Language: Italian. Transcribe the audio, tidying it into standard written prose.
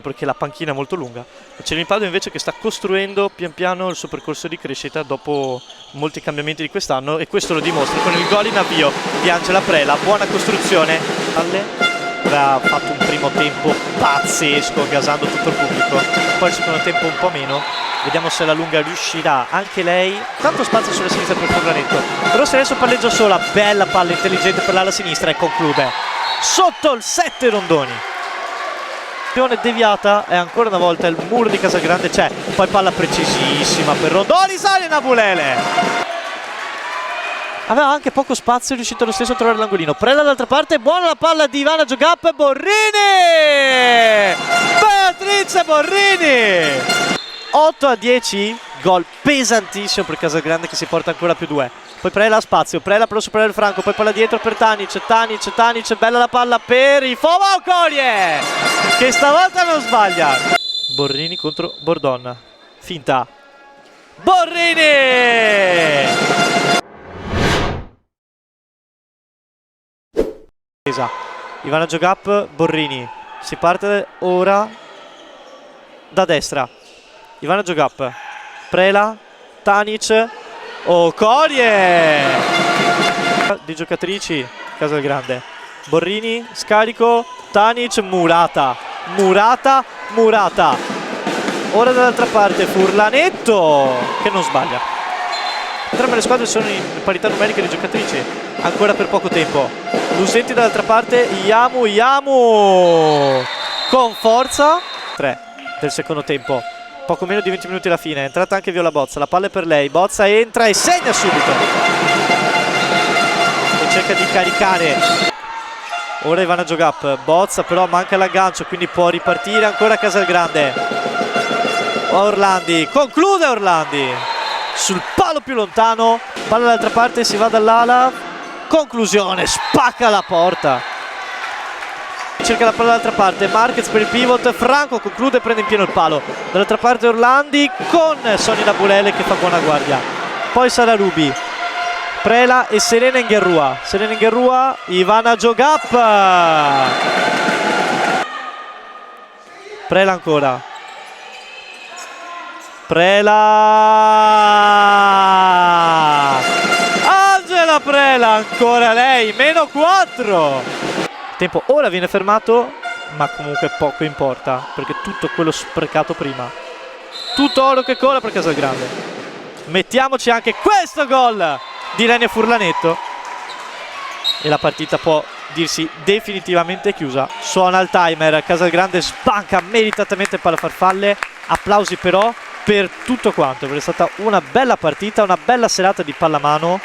perché la panchina è molto lunga. Cerinipadova invece che sta costruendo pian piano il suo percorso di crescita dopo molti cambiamenti di quest'anno, e questo lo dimostra con il gol in avvio di Angela Prela. Buona costruzione, aveva fatto un primo tempo pazzesco gasando tutto il pubblico, poi il secondo tempo un po' meno. Vediamo se la lunga riuscirà anche lei. Tanto spazio sulla sinistra per Furlanetto, però se adesso palleggia sola, bella palla intelligente per l'ala sinistra e conclude sotto il 7 Rondoni. Deviata e ancora una volta il muro di Casagrande c'è, poi palla precisissima per Rondoni, sale Nabulele, aveva anche poco spazio, è riuscito lo stesso a trovare l'angolino. Prela dall'altra parte, buona la palla di Ivana Giogap, Borrini, Beatrice Borrini, 8-10, gol pesantissimo per Casagrande che si porta ancora più 2. Poi Prela ha spazio, Prela per superare il Franco, poi palla dietro per Tanic, bella la palla per Ifova Okolie, che stavolta non sbaglia. Borrini contro Bordon, finta, Borrini! Ivana Giogap, Borrini, si parte ora da destra, Ivana Giogap, Prela, Tanic, Okolie di giocatrici Casagrande, Borrini, scarico, Tanic, Murata, ora dall'altra parte Furlanetto che non sbaglia. Entrambe le squadre sono in parità numerica di giocatrici ancora per poco tempo. Lusenti dall'altra parte, Yamu con forza. 3 del secondo tempo, poco meno di 20 minuti alla fine. È entrata anche Viola Bozza, la palla è per lei, Bozza entra e segna subito e cerca di caricare. Ora Ivana Giogap, Bozza però manca l'aggancio, quindi può ripartire ancora Casagrande. Orlandi, conclude Orlandi sul palo più lontano, palla dall'altra parte, si va dall'ala, conclusione, spacca la porta. Cerca la palla dall'altra parte, Marquez per il pivot, Franco conclude e prende in pieno il palo. Dall'altra parte Orlandi con Sonia Nabulele che fa buona guardia. Poi sarà Rubi, Prela e Serena Ingherrua, Ivana Giogap. Prela ancora. Prela. Angela Prela, ancora lei, meno 4. Tempo ora viene fermato, ma comunque poco importa perché tutto quello sprecato prima, tutto oro che cola per Casagrande. Mettiamoci anche questo gol di Lenia Furlanetto e la partita può dirsi definitivamente chiusa. Suona il timer, Casagrande sbanca meritatamente il palafarfalle. Applausi però per tutto quanto, perché è stata una bella partita, una bella serata di pallamano.